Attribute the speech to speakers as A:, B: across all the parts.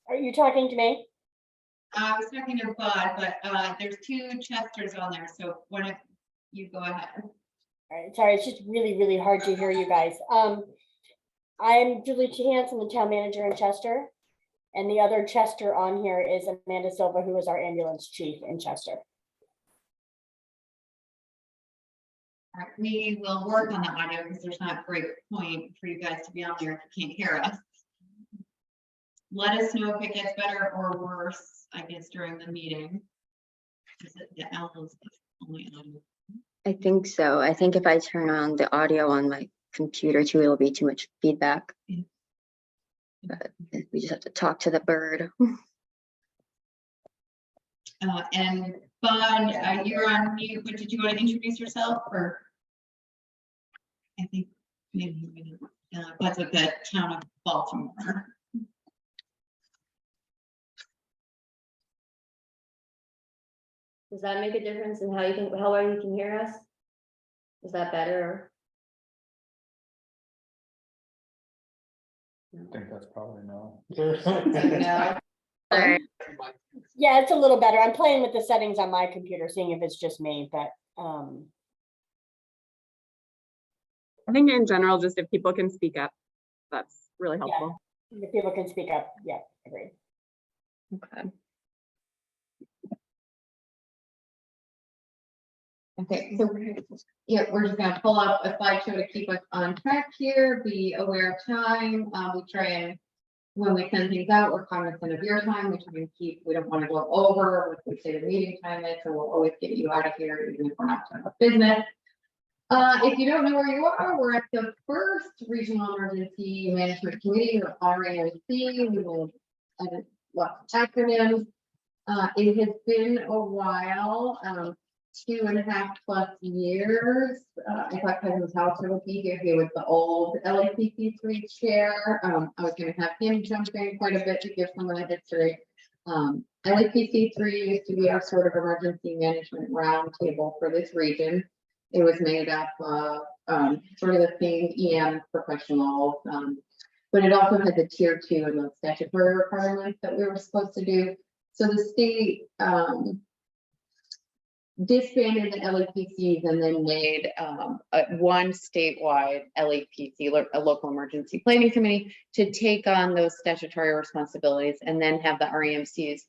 A: Are you talking to me?
B: I was talking to Bud, but there's two Chesters on there, so why don't you go ahead?
A: All right, sorry, it's just really, really hard to hear you guys. I'm Julie Hanson, the town manager in Chester. And the other Chester on here is Amanda Silva, who is our ambulance chief in Chester.
B: All right, we will work on the audio because there's not a great point for you guys to be on there if you can't hear us. Let us know if it gets better or worse, I guess, during the meeting. Is it the Al's only audio?
C: I think so. I think if I turn on the audio on my computer too, it'll be too much feedback. But we just have to talk to the bird.
B: And Bud, you're on mute, but did you want to introduce yourself? Or I think maybe Bud's with the town of Baltimore.
D: Does that make a difference in how well you can hear us? Is that better?
E: I think that's probably no.
B: No.
C: Sorry.
A: Yeah, it's a little better. I'm playing with the settings on my computer, seeing if it's just me, but
F: I think in general, just if people can speak up, that's really helpful.
A: if people can speak up, yeah, agreed.
C: Okay.
B: Okay, so yeah, we're just gonna pull up a slideshow to keep us on track here, be aware of time. We try and when we send things out, we're cognizant of your time. We try and keep, we don't want to go over what we say the meeting time is, so we'll always get you out of here, even if we're not talking about business. If you don't know where you are, we're at the first Regional Emergency Management Committee, or REMC. We will edit lots of acronyms. It has been a while. 2.5+ years. I thought President Houser would be here. He was the old LAPC3 chair. I was going to have him jump in quite a bit to give some of the history. LAPC3 used to be our sort of emergency management roundtable for this region. It was made up of sort of the same EM professionals, but it also had the tier 2 and those statutory requirements that we were supposed to do. So the state disbanded the LAPCs and then made one statewide LAPC, a local emergency planning committee, to take on those statutory responsibilities and then have the REMCs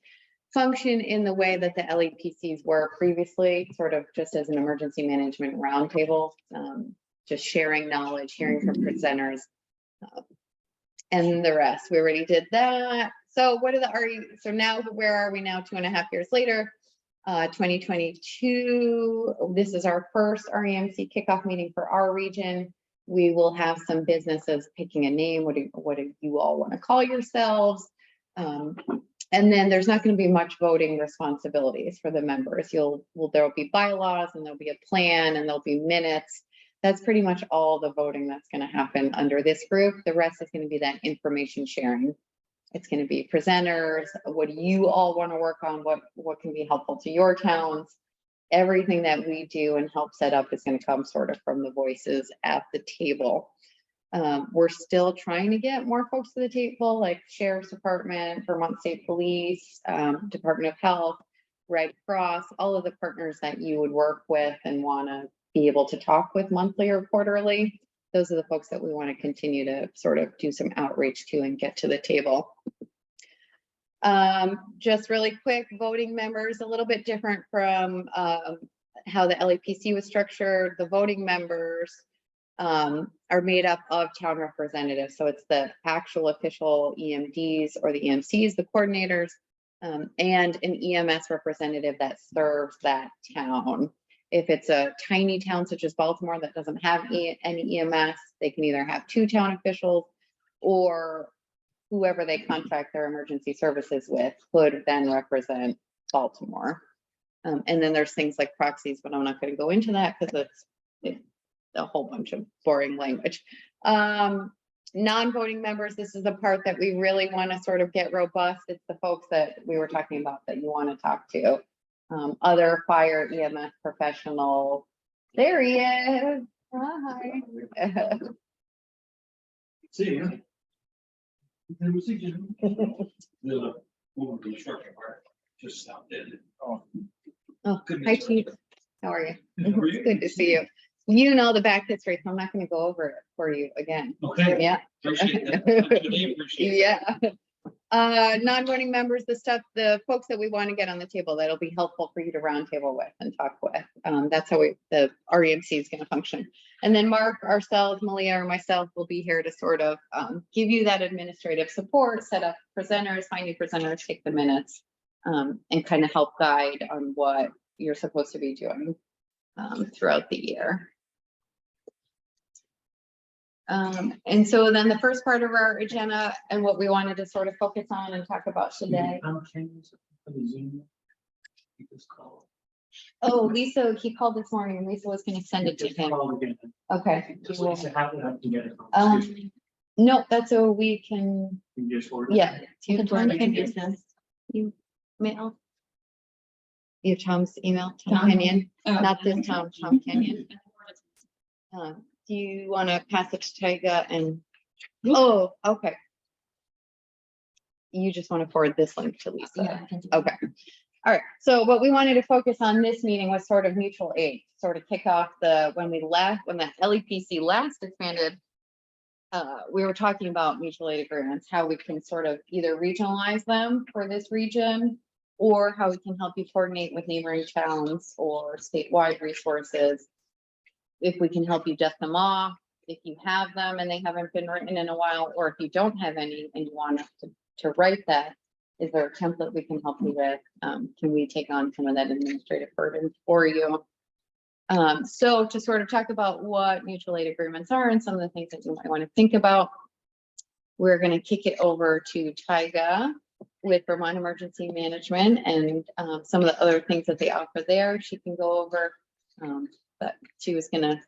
B: function in the way that the LAPCs were previously, sort of just as an emergency management roundtable, just sharing knowledge, hearing from presenters, and the rest. We already did that. So what are the so now where are we now 2.5 years later? 2022, this is our first REMC kickoff meeting for our region. We will have some businesses picking a name. What do you all want to call yourselves? And then there's not going to be much voting responsibilities for the members. There'll be bylaws and there'll be a plan and there'll be minutes. That's pretty much all the voting that's going to happen under this group. The rest is going to be that information sharing. It's going to be presenters. What do you all want to work on? What can be helpful to your towns? Everything that we do and help set up is going to come sort of from the voices at the table. We're still trying to get more folks to the table, like Sheriff's Department, Vermont State Police, Department of Health, Red Cross, all of the partners that you would work with and want to be able to talk with monthly or quarterly. Those are the folks that we want to continue to sort of do some outreach to and get to the table. Just really quick, voting members, a little bit different from how the LAPC was structured. The voting members are made up of town representatives. So it's the actual official EMDs or the EMCs, the coordinators, and an EMS representative that serves that town. If it's a tiny town such as Baltimore that doesn't have any EMS, they can either have 2 town officials or whoever they contract their emergency services with could then represent Baltimore. And then there's things like proxies, but I'm not going to go into that because it's a whole bunch of boring language. Non-voting members, this is the part that we really want to sort of get robust. It's the folks that we were talking about that you want to talk to. Other fire EMS professional. There he is. Hi.
E: See you. The woman construction part just stopped in.
B: Oh,
E: Good
B: hi,
E: meeting you.
B: Chief. How are you?
E: How are
B: It's
E: you?
B: good to see you. You know the back history, so I'm not gonna go over it for you again.
E: Okay.
B: Yeah.
E: Appreciate that. I appreciate that.
B: Yeah. Non-voting members, the folks that we want to get on the table, that'll be helpful for you to roundtable with and talk with. That's how the REMC is gonna function. And then Mark, ourselves, Malia, or myself will be here to sort of give you that administrative support, set up presenters, find new presenters, take the minutes, and kind of help guide on what you're supposed to be doing throughout the year. And so then the first part of our agenda and what we wanted to sort of focus on and talk about today. Oh, Lisa, he called this morning and Lisa was gonna send it to him. Okay. No, that's so we can, yeah. You mail. You have Tom's email, Tom Kenyon, not this Tom Kenyon. Do you want to pass it to Tyga and, oh, okay. You just want to forward this link to Lisa? Okay. All right. So what we wanted to focus on this meeting was sort of mutual aid, sort of kick off when the LEPC last expanded, we were talking about mutual aid agreements, how we can sort of either regionalize them for this region or how we can help you coordinate with neighboring towns or statewide resources. If we can help you dust them off, if you have them and they haven't been written in a while, or if you don't have any and you want us to write that, is there a template we can help you with? Can we take on some of that administrative burden for you? So to sort of talk about what mutual aid agreements are and some of the things that you might want to think about, we're going to kick it over to Tyga with Vermont Emergency Management and some of the other things that they offer there. She can go over. But she was gonna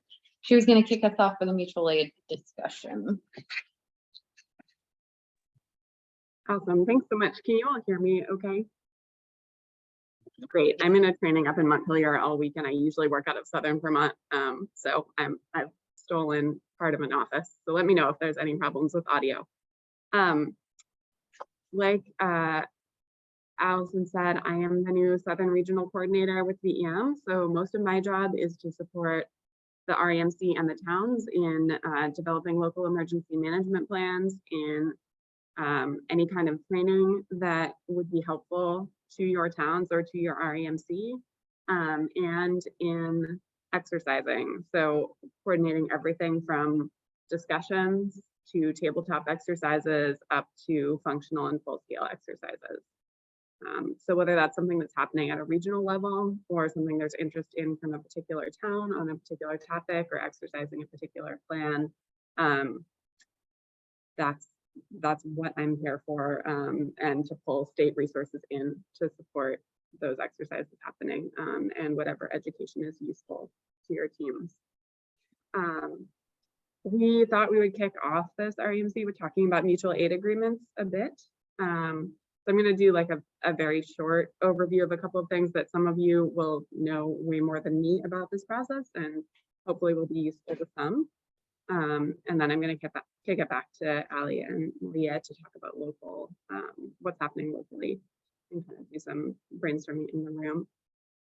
B: kick us off with a mutual aid discussion.
F: Awesome. Thanks so much. Can you all hear me okay? Great. I'm in a training up in Montpelier all week and I usually work out of Southern Vermont. So I've stolen part of an office. So let me know if there's any problems with audio. Like Allison said, I am the new Southern Regional Coordinator with VEM. So most of my job is to support the REMC and the towns in developing local emergency management plans, in any kind of training that would be helpful to your towns or to your REMC, and in exercising. So coordinating everything from discussions to tabletop exercises up to functional and full-scale exercises. So whether that's something that's happening at a regional level or something there's interest in from a particular town on a particular topic or exercising a particular plan, that's what I'm here for, and to pull state resources in to support those exercises happening, and whatever education is useful to your teams. We thought we would kick off this REMC with talking about mutual aid agreements a bit. So I'm going to do like a very short overview of a couple of things that some of you will know way more than me about this process and hopefully will be useful to some. And then I'm going to kick it back to Ali and Leah to talk about local, what's happening locally, and kind of do some brainstorming in the room.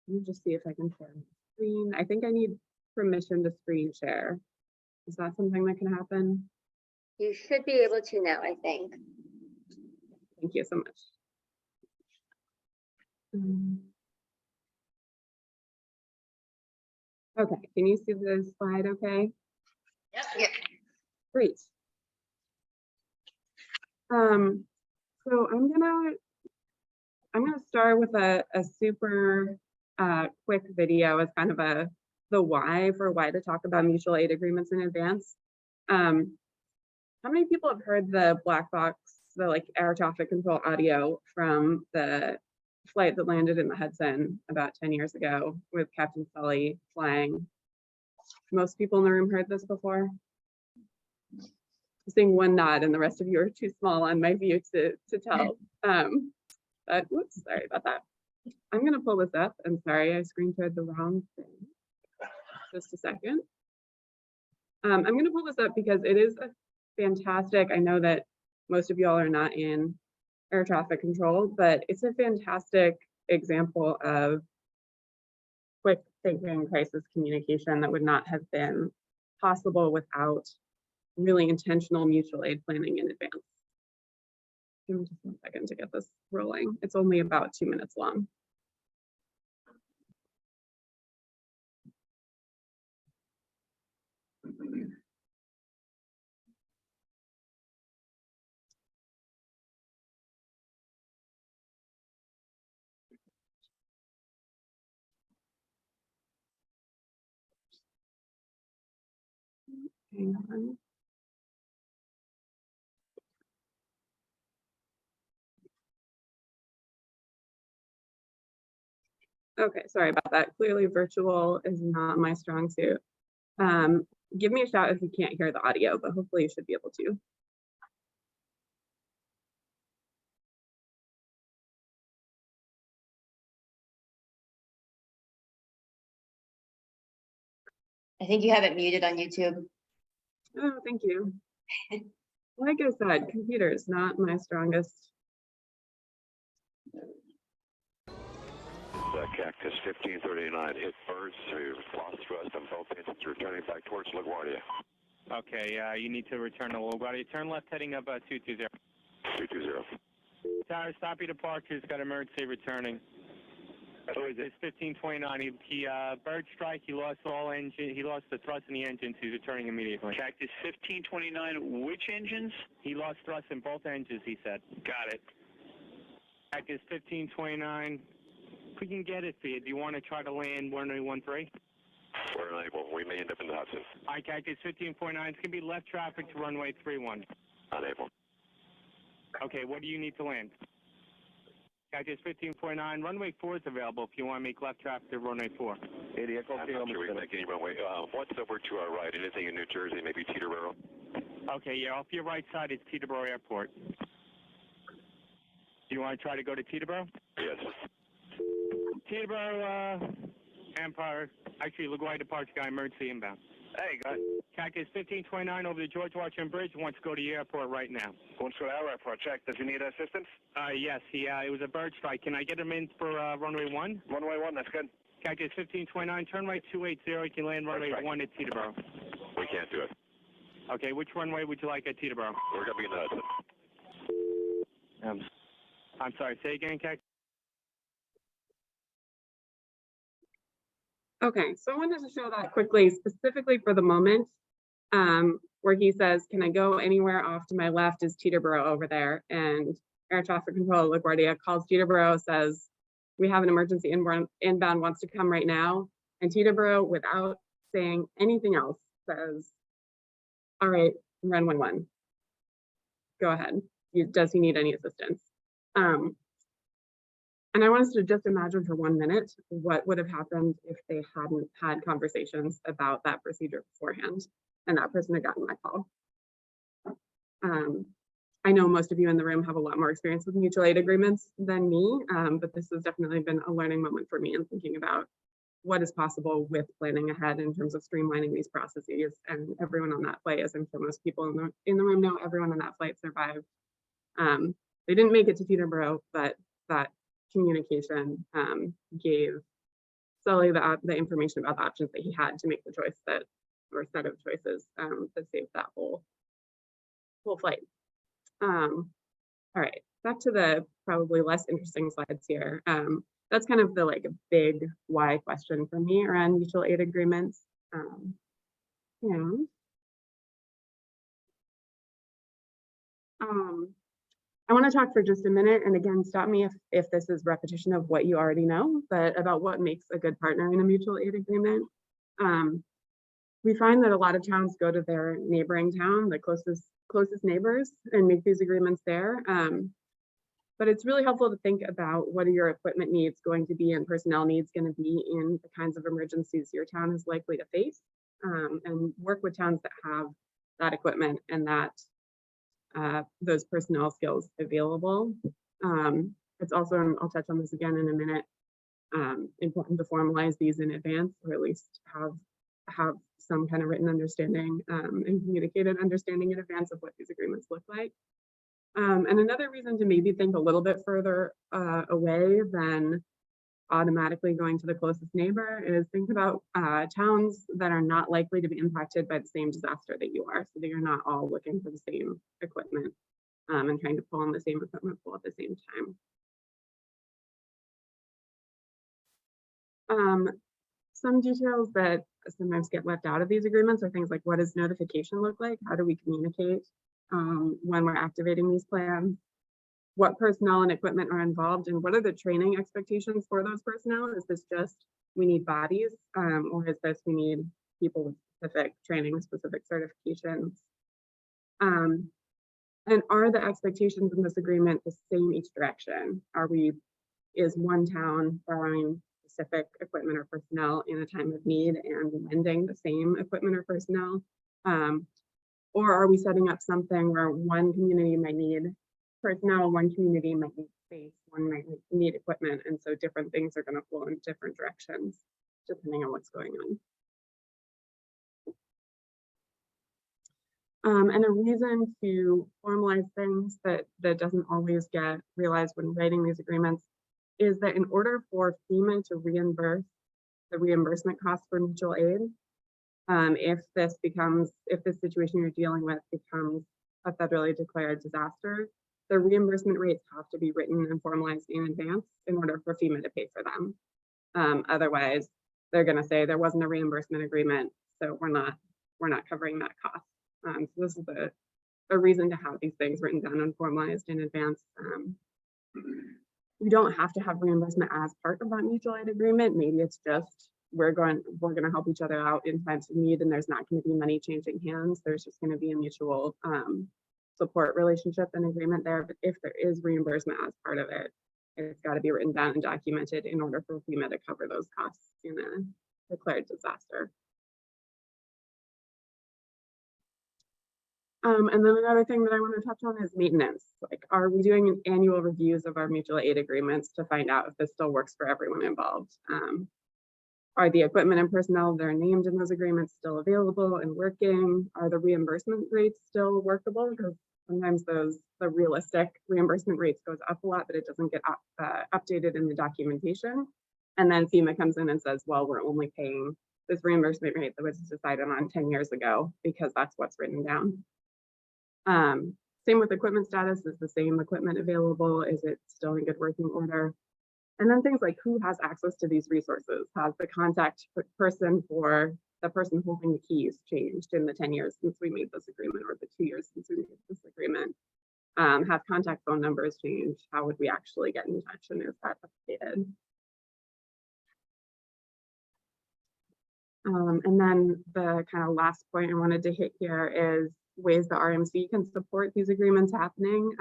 F: Let me just see if I can share my screen. I think I need permission to screen share. Is that something that can happen?
C: You should be able to now, I think.
F: Thank you so much. Okay, can you see the slide okay?
C: Yeah.
F: Great. So I'm gonna start with a super quick video as kind of the why to talk about mutual aid agreements in advance. How many people have heard the black box, the like air traffic control audio from the flight that landed in the Hudson about 10 years ago with Captain Sully flying? Most people in the room heard this before? Seeing one nod and the rest of you are too small on my view to tell. But whoops, sorry about that. I'm gonna pull this up. I'm sorry, I screen shared the wrong thing. Just a second. I'm gonna pull this up because it is a fantastic, I know that most of y'all are not in air traffic control, but it's a fantastic example of quick thinking crisis communication that would not have been possible without really intentional mutual aid planning in advance. Give me just 1 second to get this rolling. It's only about 2 minutes long. Hang on. Okay, sorry about that. Clearly virtual is not my strong suit. Give me a shout if you can't hear the audio, but hopefully you should be able to.
C: I think you have it muted on YouTube.
F: Oh, thank you. Like I said, computers, not my strongest.
G: Cactus 1539 hit birds who lost thrust on both engines returning back towards LaGuardia.
H: Okay, you need to return to LaGuardia. Turn left heading up 220.
G: 220.
H: Tower, stop your departures. Got emergency returning.
G: Who is it?
H: It's 1529. He bird strike. He lost all engine. He lost the thrust in the engines. He's returning immediately.
G: Cactus 1529, which engines?
H: He lost thrust in both engines, he said.
G: Got it.
H: Cactus 1529. If we can get it for you, do you want to try to land runway 13?
G: We're unable. We may end up in the Hudson.
H: All right, Cactus 1529. It's going to be left traffic to runway 31.
G: Unable.
H: Okay, what do you need to land? Cactus 1549, runway 4 is available if you want to make left traffic to runway 4.
G: I'm not sure we can make any runway. What's over to our right? Anything in New Jersey, maybe Teterboro?
H: Okay, yeah, off your right side is Teterboro Airport. Do you want to try to go to Teterboro?
G: Yes.
H: Teterboro, Empire, actually, LaGuardia departure guy, emergency inbound.
G: Hey, guys.
H: Cactus 1529 over the George Washington Bridge, wants to go to the airport right now.
G: Wants to go to our airport. Check. Does he need assistance?
H: Yes, it was a bird strike. Can I get him in for runway 1?
G: Runway 1, that's good.
H: Cactus 1529, turn right 280, you can land runway 1 at Teterboro.
G: We can't do it.
H: Okay, which runway would you like at Teterboro?
G: We're going to be in the Hudson.
H: I'm sorry, say again, Cactus?
F: Okay, so I wanted to show that quickly, specifically for the moment, where he says, can I go anywhere off to my left is Teterboro over there, and air traffic control LaGuardia calls Teterboro, says, we have an emergency inbound, wants to come right now, and Teterboro, without saying anything else, says, all right, runway 1, go ahead. Does he need any assistance? And I want us to just imagine for 1 minute what would have happened if they hadn't had conversations about that procedure beforehand and that person had gotten my call. I know most of you in the room have a lot more experience with mutual aid agreements than me, but this has definitely been a learning moment for me in thinking about what is possible with planning ahead in terms of streamlining these processes. And everyone on that flight, as I'm sure most people in the room know, everyone on that flight survived. They didn't make it to Teterboro, but that communication gave Sully the information about the options that he had to make the choice that, or set of choices that saved that whole flight. All right, back to the probably less interesting slides here. That's kind of the like a big why question for me around mutual aid agreements. I want to talk for just a minute, and again, stop me if this is repetition of what you already know, but about what makes a good partner in a mutual aid agreement. We find that a lot of towns go to their neighboring town, the closest neighbors, and make these agreements there. But it's really helpful to think about what are your equipment needs going to be and personnel needs going to be in the kinds of emergencies your town is likely to face, and work with towns that have that equipment and that those personnel skills available. It's also, and I'll touch on this again in a minute, important to formalize these in advance, or at least have some kind of written understanding and communicated understanding in advance of what these agreements look like. And another reason to maybe think a little bit further away than automatically going to the closest neighbor is think about towns that are not likely to be impacted by the same disaster that you are, so that you're not all looking for the same equipment and trying to pull on the same equipment pool at the same time. Some details that sometimes get left out of these agreements are things like, what does notification look like? How do we communicate when we're activating these plans? What personnel and equipment are involved, and what are the training expectations for those personnel? Is this just we need bodies, or is this we need people with specific training, specific certifications? And are the expectations in this agreement the same each direction? Is one town borrowing specific equipment or personnel in a time of need and lending the same equipment or personnel? Or are we setting up something where one community might need personnel, one community might need space, one might need equipment, and so different things are going to flow in different directions depending on what's going on. And a reason to formalize things that doesn't always get realized when writing these agreements is that in order for FEMA to reimburse the reimbursement costs for mutual aid, if this situation you're dealing with becomes a federally declared disaster, the reimbursement rates have to be written and formalized in advance in order for FEMA to pay for them. Otherwise, they're going to say there wasn't a reimbursement agreement, so we're not covering that cost. So this is a reason to have these things written down and formalized in advance. You don't have to have reimbursement as part of that mutual aid agreement. Maybe it's just we're going to help each other out in times of need, and there's not going to be money changing hands. There's just going to be a mutual support relationship and agreement there. But if there is reimbursement as part of it, it's got to be written down and documented in order for FEMA to cover those costs in a declared disaster. And then another thing that I want to touch on is maintenance. Like, are we doing annual reviews of our mutual aid agreements to find out if this still works for everyone involved? Are the equipment and personnel that are named in those agreements still available and working? Are the reimbursement rates still workable? Because sometimes the realistic reimbursement rates goes up a lot, but it doesn't get updated in the documentation. And then FEMA comes in and says, well, we're only paying this reimbursement rate that was decided on 10 years ago because that's what's written down. Same with equipment status. Is the same equipment available? Is it still in good working order? And then things like who has access to these resources? Has the contact person for the person holding the keys changed in the 10 years since we made this agreement, or the 2 years since we made this agreement? Have contact phone numbers changed? How would we actually get in touch, and is that updated? And then the kind of last point I wanted to hit here is ways the RMC can support these agreements happening.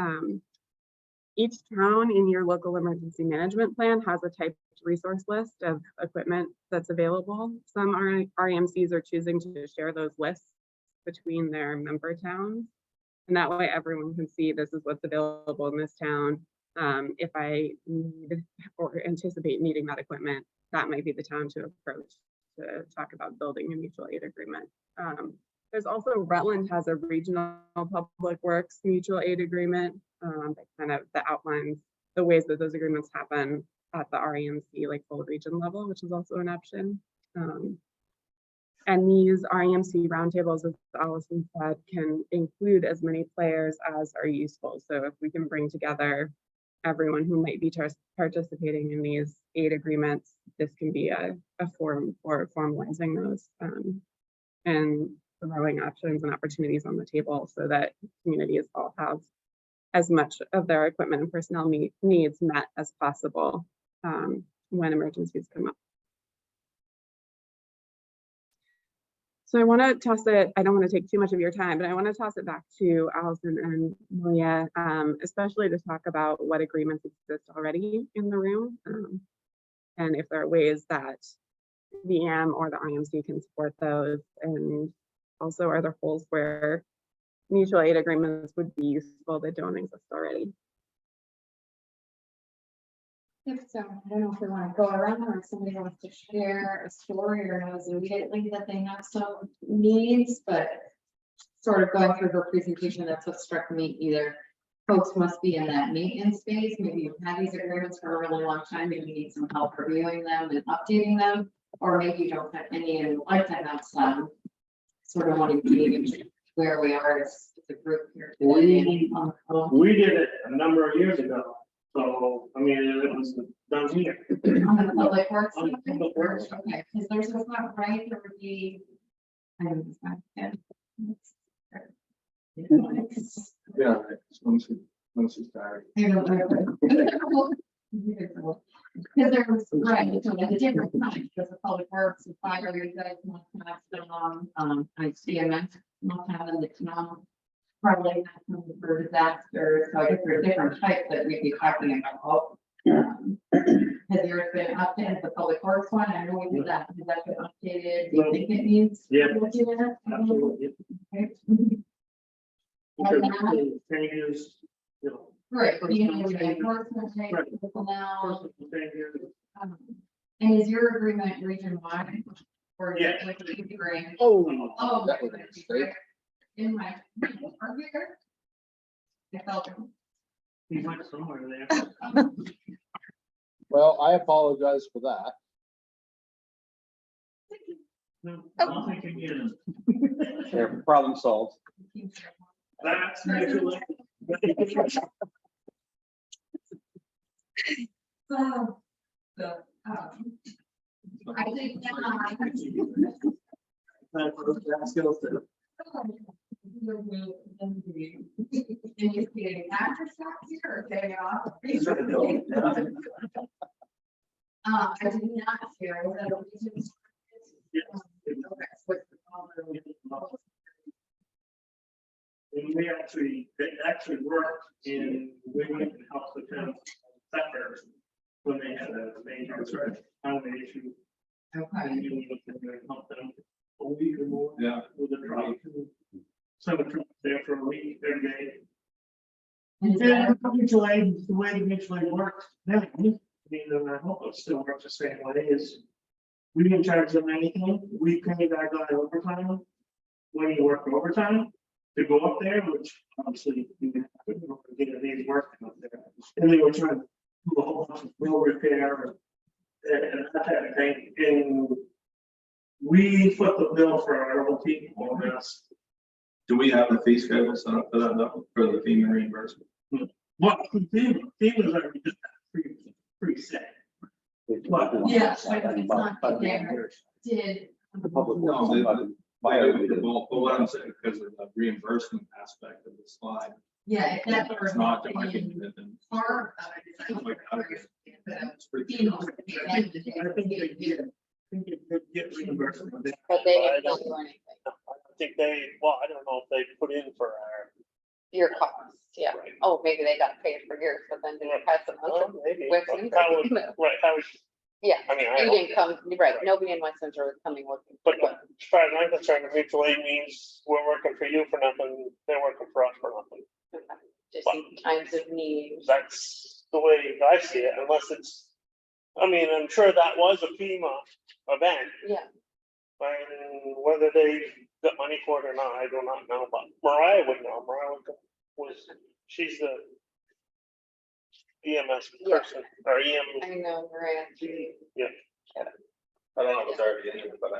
F: Each town in your local emergency management plan has a typed resource list of equipment that's available. Some REMCs are choosing to share those lists between their member towns. And that way everyone can see this is what's available in this town. If I need or anticipate needing that equipment, that might be the town to approach to talk about building a mutual aid agreement. There's also, Rutland has a regional public works mutual aid agreement that outlines the ways that those agreements happen at the REMC, like full region level, which is also an option. And these REMC roundtables, as Allison said, can include as many players as are useful. So if we can bring together everyone who might be participating in these aid agreements, this can be a forum for formalizing those and throwing options and opportunities on the table so that communities all have as much of their equipment and personnel needs met as possible when emergencies come up. So I want to toss it, I don't want to take too much of your time, but I want to toss it back to Allison and Malia, especially to talk about what agreements exist already in the room, and if there are ways that VM or the REMC can support those, and also are there holes where mutual aid agreements would be useful that don't exist already?
B: If so, I don't know if we want to go around, or if somebody wants to share a story or knows immediately that they have some needs, but sort of going through her presentation, that's what struck me either. folks must be in that maintenance phase. Maybe you've had these agreements for a really long time, maybe you need some help reviewing them and updating them, or maybe you don't have any in lifetime outside. Sort of wanting to gauge where we are as a group here. today on the call.
E: We did it a number of years ago, so, I mean, it was done here.
B: On the public works.
E: On the public works.
B: Okay, because there's not right, there would be. I don't know, it's not-
E: Yeah, once it's started.
B: I don't know. Because there was, right, so at a different time, because the public works and fire, you guys must have some, like CMS, must have in the town. Probably not for disasters, so I guess there are different types that we'd be talking about. Has yours been updated, the public works one? I know we did that. Has that been updated? Do you think it needs?
E: Yeah.
B: looking at?
E: Absolutely.
B: Okay.
E: Because the changes, you know.
B: Right, you know,
E: personal changes,
B: enforcement type
E: Right.
B: people now.
E: personal changes.
B: And is your agreement region wide? Or is it
E: Yeah.
B: with the agreement?
E: Oh.
B: Oh,
E: that
B: that
E: was a mistake.
B: in my, are here? I felt.
E: He went somewhere there.
I: Well, I apologize for that.
E: No, I don't think he is.
I: Yeah, problem solved.
E: That's usually.
B: So, I think. Initiating after shock here or day off? I did not share that.
E: And we actually, they actually worked in, we went and helped the town sector when they had a major highway issue.
B: Okay.
E: And we went in there and helped them a week or more.
I: Yeah.
E: With the truck. Send a truck there for a week every day.
B: And
E: Yeah, mutual aid, the way the mutual aid works, now, I mean, and I hope it still works the same way is. We didn't charge them anything, we paid our guy overtime. When you work overtime, to go up there, which obviously you didn't get a day's work up there. And they were trying to do a whole bunch of road repair and that type of thing, and. We foot the bill for our own people on this.
I: Do we have a fee schedule set up for that, though, for the FEMA reimbursement?
E: Well, FEMA's already just pretty set. But
B: yeah, so it's not there. Did.
I: No, but what I'm saying, because of the reimbursement aspect of the slide,
B: Yeah, if that were.
I: it's not directed at them.
B: Part of
I: It's like, it's pretty-
B: it.
E: I think they did. I think it did get reimbursed.
B: But they
J: I
B: didn't
J: don't-
B: do anything.
J: I think they, well, I don't know if they put in for our.
B: Your costs, yeah.
J: Right.
B: Oh, maybe they got paid for yours, but then did it pass them
J: Well,
B: on?
J: maybe.
B: West
J: but
B: Windsor.
J: How would- Right, how was,
B: Yeah,
J: I mean, I
B: you
J: don't,
B: didn't come, you're right, nobody in West Windsor was coming looking.
J: but as far as I'm concerned, the mutual aid means we're working for you for nothing, they're working for us for nothing.
B: Just in times of need.
J: That's the way I see it, unless it's, I mean, I'm sure that was a FEMA event.
B: Yeah,
J: And whether they got money for it or not, I do not know, but Mariah would know. Mariah was, she's the EMS
B: Yeah.
J: person, or EM.
B: I know, Maria.
J: Yeah.
I: I don't know if it's already in there, but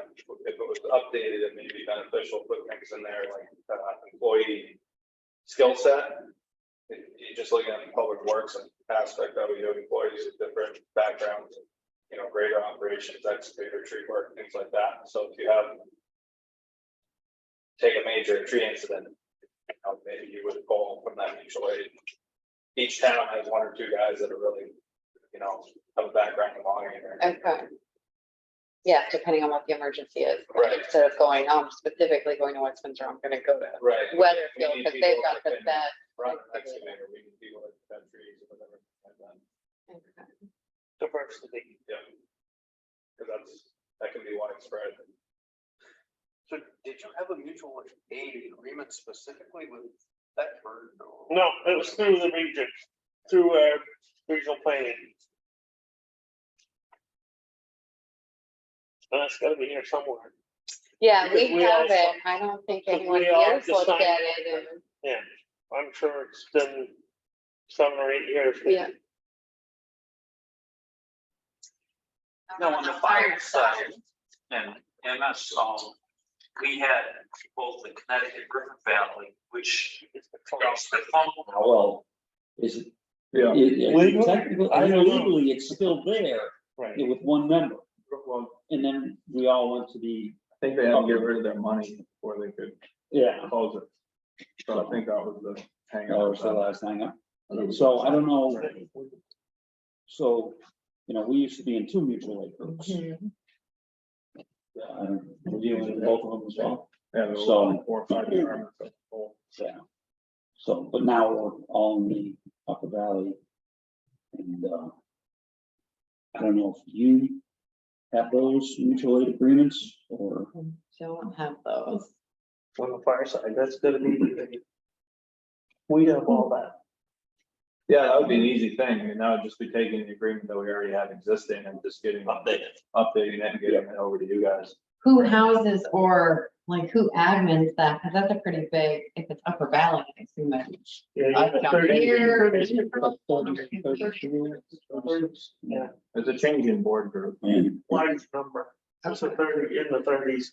I: if it was updated, it may be beneficial, put things in there like employee skill set. You just looking at the public works and aspect of it, you have employees with different backgrounds, you know, greater operations, excavator, tree work, things like that. So if you have take a major tree incident, you know, maybe you would call from that mutual aid. Each town has one or two guys that are really, you know, have a background in logging.
B: Okay. Yeah, depending on what the emergency is.
I: Right.
B: Instead of going, specifically going to West Windsor, I'm gonna go to
I: Right.
B: Weatherfield,
I: We need
B: because they've
I: people
B: got the
I: that can
B: best.
I: Run an excavator, we need people that cut trees or whatever like that.
B: Okay.
J: Diversity.
I: Yeah. Because that can be widespread.
K: So did you have a mutual aid agreement specifically with Thetford?
J: No, it was through the region, through regional planning. And that's gotta be here somewhere.
B: Yeah,
J: Because
B: we
J: we
B: have
J: also-
B: it. I don't think
J: because
B: anyone
J: we all
B: here's looked
J: decided-
B: at it and.
J: Yeah, I'm sure it's been 7 or 8 years.
B: Yeah.
K: Now, on the fire side and MS, we had both the Connecticut River Valley, which is the phone.
L: Well, is it?
E: Yeah.
J: Legal?
L: Technically,
J: I don't know.
L: legally, it's still there
J: Right.
L: with one member,
E: Well,
L: and then we all went to the,
E: I think they had to get rid of their money before they could
L: yeah.
E: close it. So I think that was the hang
L: That
E: up.
L: was the last hang up. So I don't know, so, you know, we used to be in 2 mutual aid groups.
B: Mhm.
L: Yeah, I don't, we're dealing with both of them as well.
E: Yeah, there were
L: So-
E: like 4 or 5 departments. that were full.
L: Yeah. So, but now we're all in the Upper Valley. And, I don't know if you have those mutual aid agreements or,
B: Don't have those.
J: On the fire side, that's gonna be. We have all that.
E: Yeah, that would be an easy thing. I mean, that would just be taking the agreement that we already have existing and just getting updating it and getting it over to you guys.
B: Who houses or like who admins that? Cause that's a pretty big, if it's Upper Valley, I assume it's.
J: Yeah, you
B: Up
J: got
B: down
J: 30
B: here.
J: Yeah,
E: It's a changing board group.
L: and
J: large number. That's a 30 in the 30s.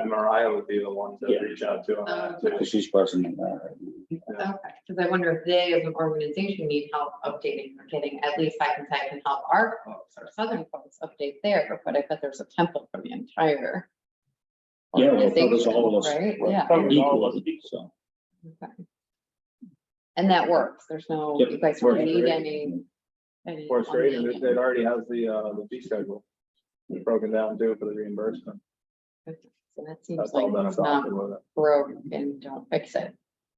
E: Mariah would be the one to
L: Yeah.
E: reach out to on that too.
L: because she's president of that.
B: Okay, cause I wonder if they as an organization need help updating or getting, at least I can say I can help our folks, our southern folks update there, but I bet there's a template for the entire.
L: Yeah, well, it covers all of us.
B: Right, yeah.
J: Covers all of us.
L: Equally, so.
B: Okay. And that works, there's no,
L: Yep,
B: you guys
E: works
B: don't need
E: great.
B: any.
E: Works great, and
B: on
E: it already has the fee schedule. It's broken down too for the reimbursement.
B: the- So that seems
E: That's
B: like
E: all been
B: it's not
E: adopted with it.
B: broke and don't fix it.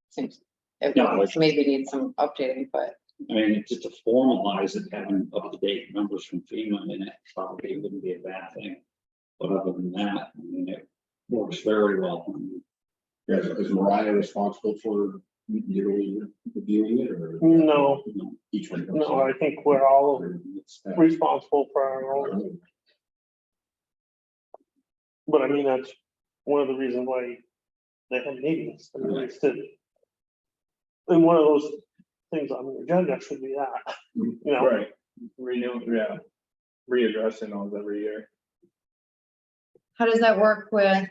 B: Seems, it
L: No,
B: works,
L: it's-
B: maybe needs some updating, but
L: I mean, just to formalize it, having up-to-date numbers from FEMA in it probably wouldn't be a bad thing. But other than that, I mean, it works very well.
M: Yeah, is Mariah responsible for yearly reviewing it or?
J: No,
M: Each one.
J: no, I think we're all
M: It's-
J: responsible for our own. But I mean, that's one of the reasons why they have meetings. I mean, it's to. And one of those things on the agenda should be that, you know,
E: Right, readdressing those every year.
B: how does that work with,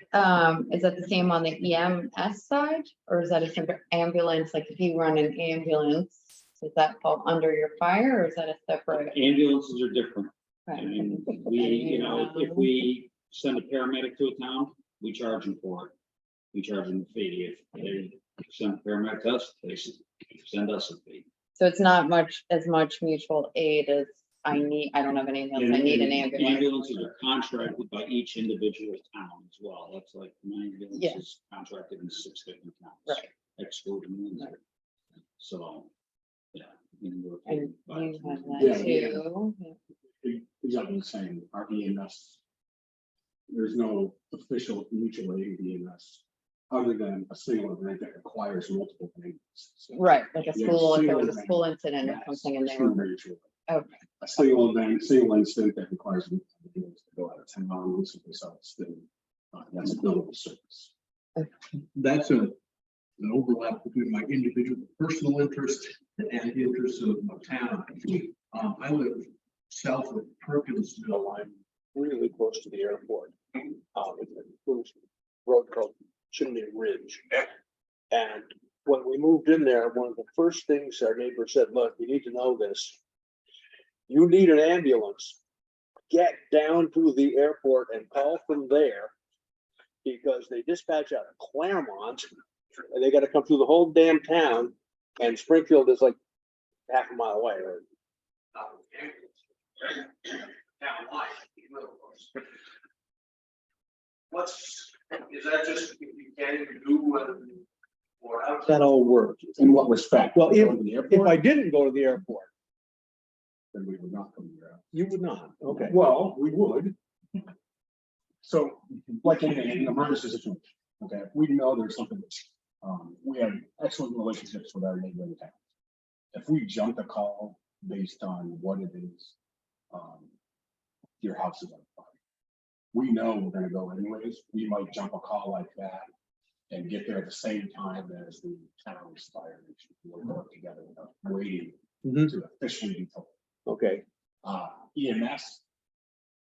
B: is that the same on the EMS side? Or is that a separate ambulance, like if you run an ambulance, does that fall under your fire, or is that a separate?
L: Ambulances are different. I
B: Right.
L: mean, we, you know, if we send a paramedic to a town, we charge them for it. We charge them a fee. If they send a paramedic to us, they send us a fee.
B: So it's not as much mutual aid as I don't have an ambulance, I need an ambulance.
L: Ambulances are contracted by each individual town as well. That's like my ambulance
B: Yeah.
L: is contracted in 6 different towns.
B: Right.
L: Excluding Windsor. So, yeah.
B: And you
L: by-
B: have that
M: Yeah,
B: too. Yeah.
M: Exactly the same, our EMS. There's no official mutual aid EMS, other than a single event that requires multiple things.
B: Right, like a
M: Yeah,
B: school, if there was a
M: single
B: school incident or
M: Yes,
B: something and
M: it's
B: they were,
M: true mutual.
B: okay,
M: A single event, single incident that requires multiple things to go out of town, so it's still, that's a billable service.
N: That's an overlap between my individual personal interest and the interests of town. I live south of Perkinsville. I'm really close to the airport. It's a little road called Chimney Ridge. And when we moved in there, one of the first things our neighbor said, look, you need to know this. You need an ambulance. Get down to the airport and call from there. Because they dispatch out of Claremont and they gotta come through the whole damn town, and Springfield is like half a mile away, or. Is that just, you can't even do, or how does that all work?
M: In what respect?
N: Well,
M: Going to the
N: if
M: airport?
N: I didn't go to the airport,
M: Then we would not come here.
N: you would not, okay.
M: Well, we would. So, like in an emergency situation, okay, if we know there's something, we have excellent relationships with our neighboring towns. If we jump the call based on what it is, your house is on fire. We know we're gonna go anyways, we might jump a call like that and get there at the same time as the town's fire. We work together without waiting to officially be told.
N: Okay,
M: EMS,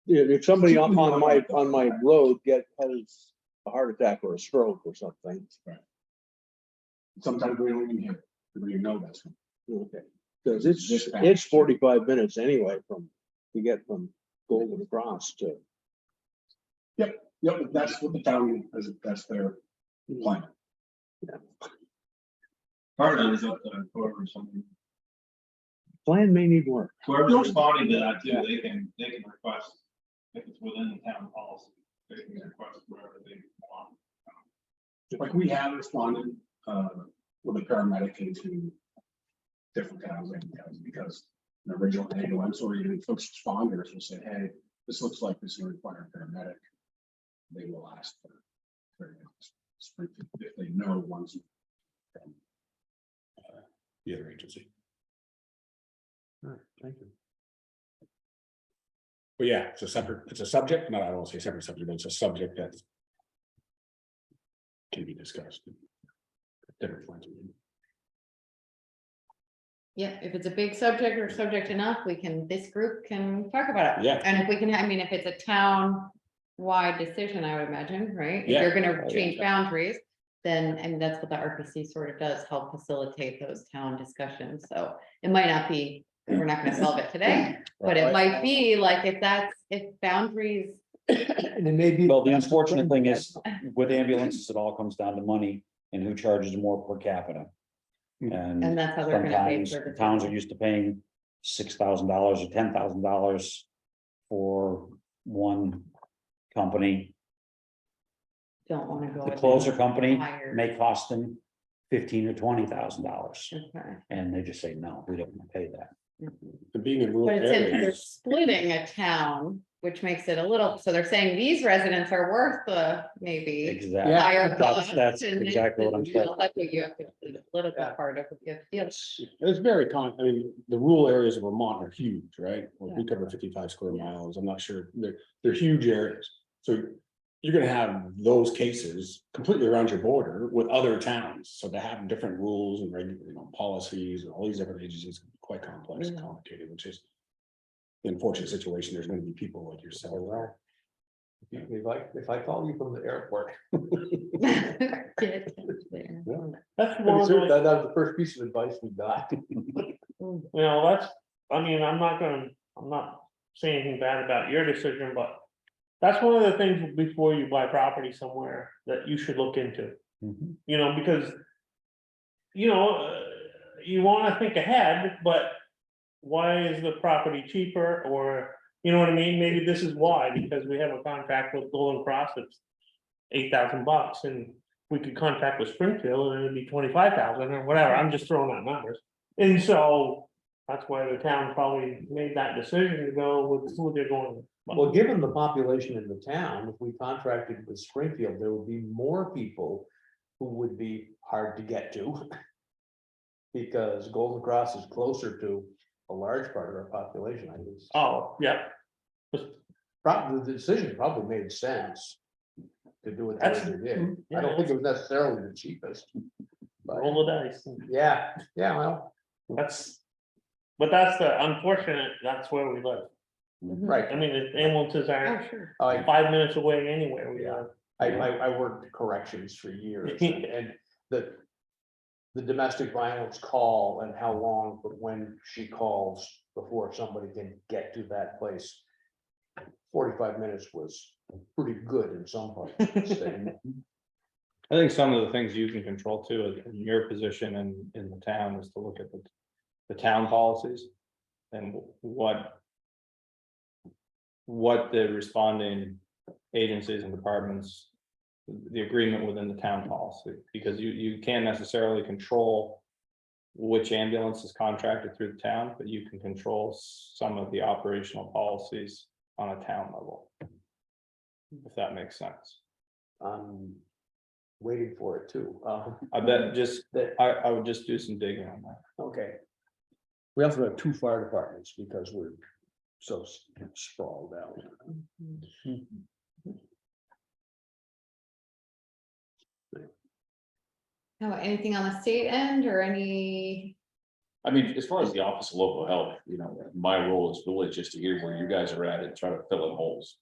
N: if somebody on my road has a heart attack or a stroke or something,
M: sometimes we don't even hear it, we don't even know that's coming.
N: okay, because it's 45 minutes anyway to get from Golden Cross to.
M: Yep, that's what the town, that's their plan.
I: Part of it is up to whoever something.
N: Plan may need work.
I: Whoever's responding to that too, they can request, if it's within the town policy, they can request wherever they want.
M: Like we have responded, with a paramedic into different towns because an original ambulance or even first responders will say, hey, this looks like this will require a paramedic. They will ask for if they know one's from
L: The other agency.
N: All right, thank you.
L: But yeah, it's a subject, no, I don't want to say separate subject, but it's a subject that can be discussed. Different points of view.
B: Yeah, if it's a big subject or subject enough, this group can talk about it.
L: Yeah.
B: And if we can, I mean, if it's a town-wide decision, I would imagine, right? If
L: Yeah.
B: you're gonna change boundaries, then, and that's what the RPC sort of does, help facilitate those town discussions. So it might not be, we're not gonna solve it today, but it might be like, if boundaries.
N: And it may be.
L: Well, the unfortunate thing is, with ambulances, it all comes down to money and who charges more per capita.
B: And that's how they're gonna pay
L: sometimes
B: for the
L: towns are used to paying $6,000 or $10,000 for one company.
B: Don't wanna go.
L: The
B: with
L: closer
B: the
L: company
B: higher-
L: may cost them $15,000 or $20,000,
B: Okay.
L: and they just say, no, we don't want to pay that.
N: And being in rural
B: But it's in, they're
N: areas.
B: splitting a town, which makes it a little, so they're saying these residents are worth the maybe
L: Exactly.
B: higher cost.
L: That's
B: and
L: exactly what I'm saying.
B: I think you have to include a little bit part of it.
N: It's very common. I mean, the rural areas of Vermont are huge, right? Well, we
B: Yeah.
N: cover 55 square miles. I'm not sure. They're huge areas. So you're gonna have those cases completely around your border with other towns. So they have different rules and policies and all these different agencies, quite complex and complicated, which is the unfortunate situation. There's gonna be people like yourself. Well, if I call you from the airport.
B: Get there.
E: That's one of those,
N: That was the first piece of advice we got.
E: I mean, I'm not saying anything bad about your decision, but that's one of the things before you buy property somewhere that you should look into. Because, you wanna think ahead, but why is the property cheaper? Or, you know what I mean? Maybe this is why, because we have a contract with Golden Cross that's $8,000, and we could contract with Springfield and it'd be 25,000 or whatever. I'm just throwing out numbers. And so that's why the town probably made that decision to go with who they're going with.
O: Well, given the population in the town, if we contracted with Springfield, there would be more people who would be hard to get to. Because Golden Cross is closer to a large part of our population, I guess.
E: Oh, yeah.
O: Probably, the decision probably made sense to do it the way they did. I don't think it was necessarily the cheapest. but-
E: Roll the dice.
O: Yeah, well,
E: But that's the unfortunate, that's where we live.
O: right.
E: I mean, the ambulances
B: Oh,
E: aren't
B: sure.
E: 5 minutes away anywhere we
O: Yeah.
E: live.
O: I worked corrections for years and the domestic violence call and how long, but when she calls before somebody can get to that place. 45 minutes was pretty good in some parts of the state.
P: I think some of the things you can control too, in your position in the town, is to look at the town policies. And what the responding agencies and departments, the agreement within the town policy, because you can't necessarily control which ambulance is contracted through the town, but you can control some of the operational policies on a town level. If that makes sense.
O: I'm waiting for it too.
P: I bet I would just do some digging on that.
O: Okay. We also have 2 fire departments because we're so sprawled out.
B: Anything on the state end or any
L: I mean, as far as the Office of Local Health, you know, my role is really just to hear where you guys are at and try to fill in holes.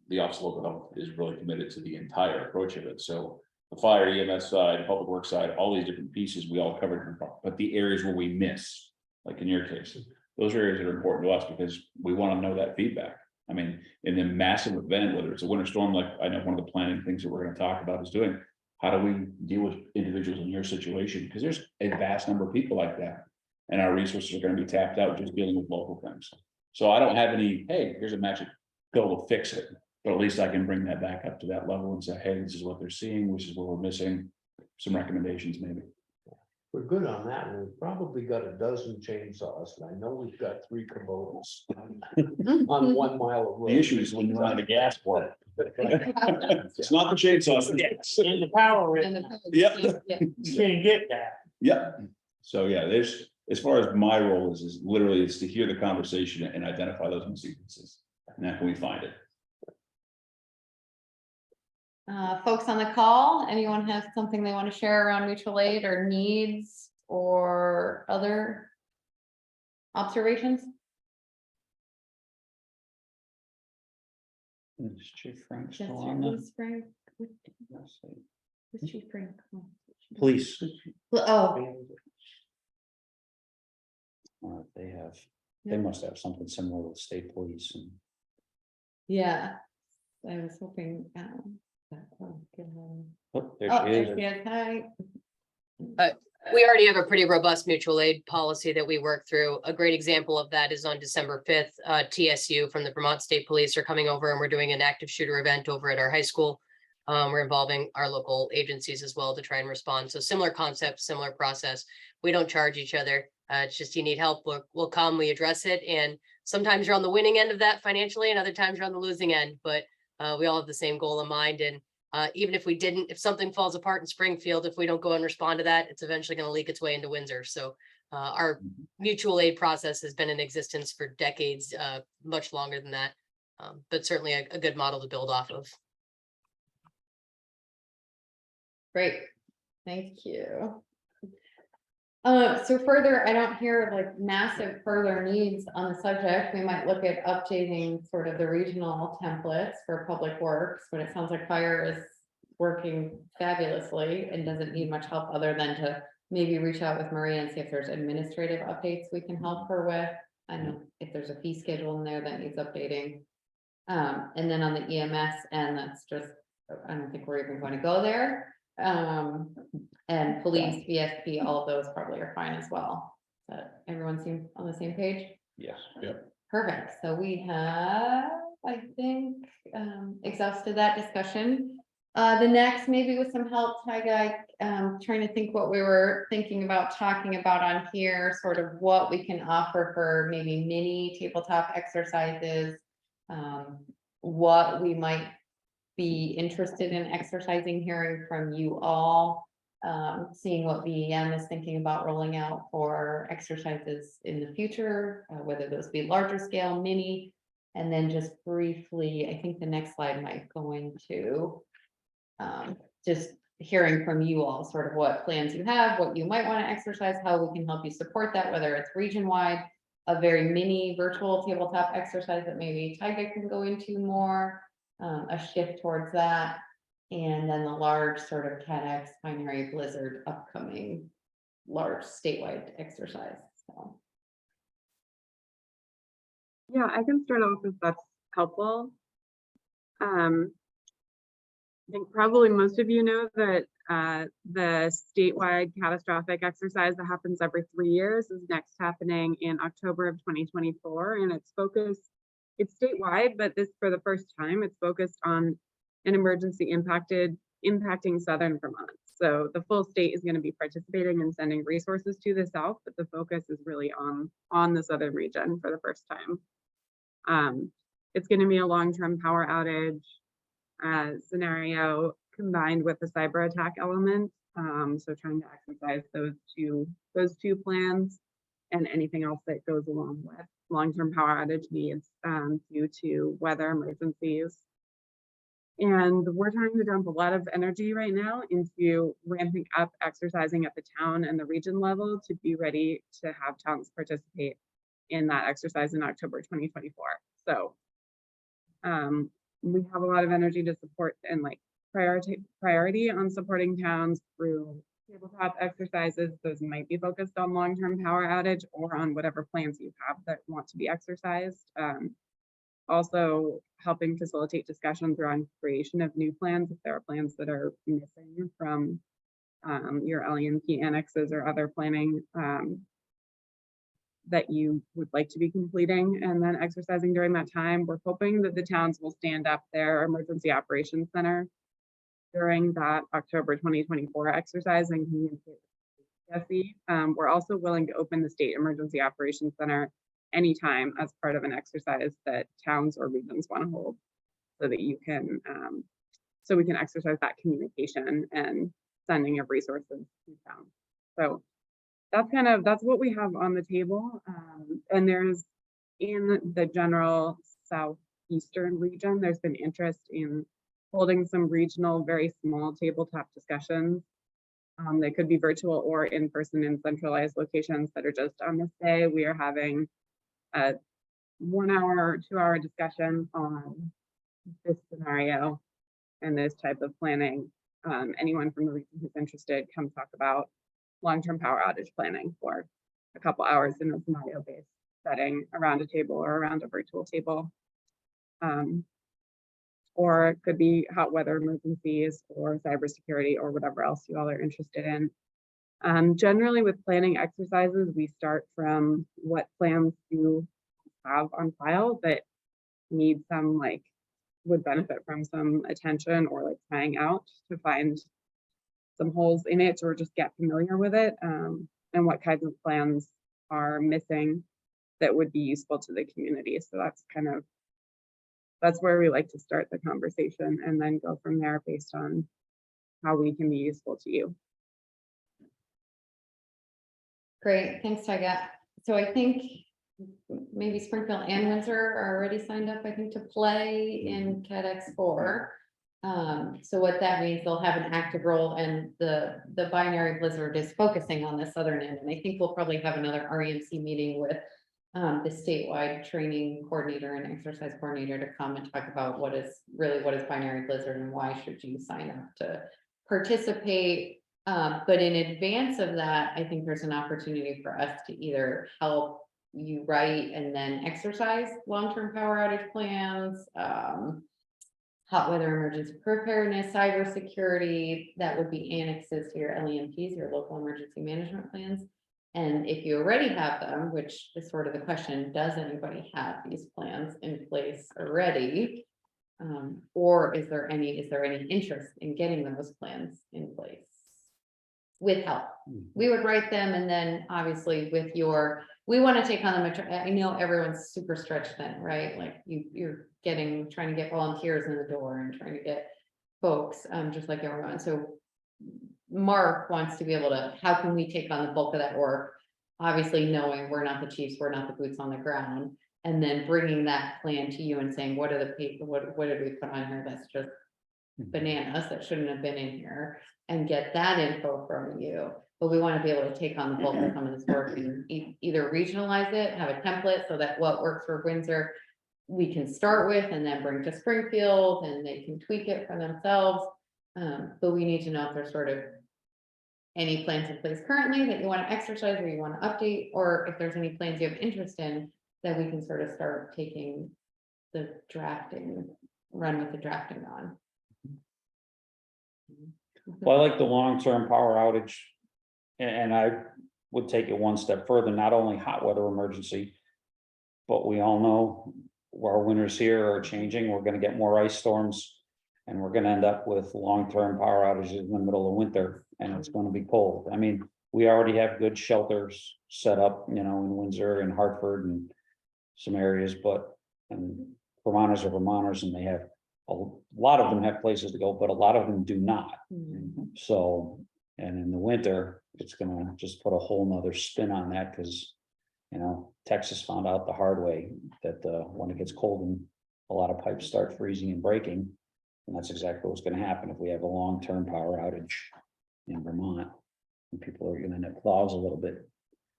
L: The Office of Local Health is really committed to the entire approach of it, so the fire EMS side, public works side, all these different pieces we all covered, but the areas where we miss, like in your case, those are areas that are important to us because we want to know that feedback. I mean, in a massive event, whether it's a winter storm, like I know one of the planning things that we're going to talk about is doing, how do we deal with individuals in your situation? Because there's a vast number of people like that. And our resources are going to be tapped out just dealing with local things. So I don't have any, hey, here's a magic pill to fix it. But at least I can bring that back up to that level and say, hey, this is what they're seeing, this is what we're missing, some recommendations maybe.
O: We're good on that one. We've probably got a dozen chainsaws, and I know we've got 3 Kubotas on 1 mile of road.
L: The issue is when you're on the gas plant. It's not the chainsaw, it's the gas.
E: And the power,
B: And
E: it,
B: the-
L: Yep.
E: you can't get that.
L: Yep. So yeah, there's, as far as my role is literally is to hear the conversation and identify those missing pieces. And how can we find it?
B: Folks on the call, anyone have something they want to share around mutual aid or needs or other observations?
L: Is Chief Frank
B: Yes,
L: still
B: sir.
L: on there?
B: Who's Frank? Who's Chief Frank?
L: Police.
B: Oh,
L: They must have something similar with state police and.
B: yeah. I was hoping.
L: Oh,
B: Oh,
L: there
B: there
L: she
B: she
L: is.
B: is. Hi.
Q: We already have a pretty robust mutual aid policy that we work through. A great example of that is on December 5th, TSU from the Vermont State Police are coming over and we're doing an active shooter event over at our high school. We're involving our local agencies as well to try and respond. So similar concept, similar process. We don't charge each other. It's just you need help, we'll come, we address it. And sometimes you're on the winning end of that financially and other times you're on the losing end, but we all have the same goal in mind. And even if we didn't, if something falls apart in Springfield, if we don't go and respond to that, it's eventually going to leak its way into Windsor. So our mutual aid process has been in existence for decades, much longer than that, but certainly a good model to build off of.
B: Great, thank you. So further, I don't hear like massive further needs on the subject. We might look at updating sort of the regional templates for public works, but it sounds like fire is working fabulously and doesn't need much help other than to maybe reach out with Maria and see if there's administrative updates we can help her with. I don't know if there's a fee schedule in there that needs updating. And then on the EMS end, that's just, I don't think we're even going to go there. And police, VSP, all of those probably are fine as well. But everyone seems on the same page?
L: Yes. Yep.
B: Perfect. So we have, I think, exhausted that discussion. The next, maybe with some help, Tyga, trying to think what we were thinking about talking about on here, sort of what we can offer for maybe mini tabletop exercises. What we might be interested in exercising, hearing from you all, seeing what BEM is thinking about rolling out for exercises in the future, whether those be larger scale, mini, and then just briefly, I think the next slide might go into just hearing from you all, sort of what plans you have, what you might want to exercise, how we can help you support that, whether it's region-wide, a very mini virtual tabletop exercise that maybe Tyga can go into more, a shift towards that. And then the large sort of TEDx binary blizzard upcoming large statewide exercise. So.
F: Yeah, I can start off if that's helpful. I think probably most of you know that the statewide catastrophic exercise that happens every 3 years is next happening in October of 2024, and it's statewide, but this for the first time, it's focused on an emergency impacting southern Vermont. So the full state is going to be participating and sending resources to the south, but the focus is really on the southern region for the first time. It's going to be a long-term power outage scenario combined with the cyber attack element. So trying to exercise those two plans and anything else that goes along with long-term power outage needs due to weather emergencies. And we're trying to dump a lot of energy right now into ramping up exercising at the town and the region level to be ready to have towns participate in that exercise in October 2024. So we have a lot of energy to support and like priority on supporting towns through tabletop exercises. Those might be focused on long-term power outage or on whatever plans you have that want to be exercised. Also helping facilitate discussions around creation of new plans if there are plans that are missing from your LEMP annexes or other planning that you would like to be completing and then exercising during that time. We're hoping that the towns will stand up their emergency operations center during that October 2024 exercise and communicate with CSE. We're also willing to open the State Emergency Operations Center anytime as part of an exercise that towns or regions want to hold, so that you can so we can exercise that communication and sending of resources to town. So that's what we have on the table. And there's in the general southeastern region, there's been interest in holding some regional, very small tabletop discussions. They could be virtual or in person in centralized locations that are just on this day. We are having a 1 hour or 2 hour discussion on this scenario and this type of planning. Anyone from the region who's interested, come talk about long-term power outage planning for a couple hours in a scenario-based setting around a table or around a virtual table. Or it could be hot weather emergencies or cybersecurity or whatever else you all are interested in. Generally with planning exercises, we start from what plans you have on file that need some would benefit from some attention or trying out to find some holes in it or just get familiar with it, and what kinds of plans are missing that would be useful to the community. So that's where we like to start the conversation and then go from there based on how we can be useful to you.
B: Great, thanks, Tyga. So I think maybe Springfield and Windsor are already signed up, I think, to play in CADX4. So what that means, they'll have an active role, and the binary blizzard is focusing on the southern end. And I think we'll probably have another REMC meeting with the statewide training coordinator and exercise coordinator to come and talk about what is binary blizzard and why should you sign up to participate. But in advance of that, I think there's an opportunity for us to either help you write and then exercise long-term power outage plans, hot weather emergency preparedness, cybersecurity, that would be annexes to your LEMPs, your local emergency management plans. And if you already have them, which is sort of the question, does anybody have these plans in place already? Or is there any interest in getting those plans in place with help? We would write them, and then obviously we want to take on them. I know everyone's super stretched thin, right? Like you're trying to get volunteers in the door and trying to get folks, just like everyone. So MARC wants to be able to, how can we take on the bulk of that work? Obviously knowing we're not the chiefs, we're not the boots on the ground, and then bringing that plan to you and saying, what did we put on here that's just bananas that shouldn't have been in here, and get that info from you. But we want to be able to take on the bulk of some of this work and either regionalize it, have a template so that what works for Windsor we can start with and then bring to Springfield and they can tweak it for themselves. But we need to know if there's sort of any plans in place currently that you want to exercise or you want to update, or if there's any plans you have interest in that we can sort of start taking the drafting, run with the drafting on.
L: Well, I like the long-term power outage, and I would take it one step further, not only hot weather emergency, but we all know our winters here are changing. We're going to get more ice storms, and we're going to end up with long-term power outages in the middle of winter, and it's going to be cold. I mean, we already have good shelters set up, in Windsor and Hartford and some areas, and Vermonters are Vermonters, and they have a lot of them have places to go, but a lot of them do not. So, and in the winter, it's gonna just put a whole nother spin on that, because Texas found out the hard way that when it gets cold and a lot of pipes start freezing and breaking, And that's exactly what's gonna happen if we have a long-term power outage in Vermont. And people are gonna net plows a little bit.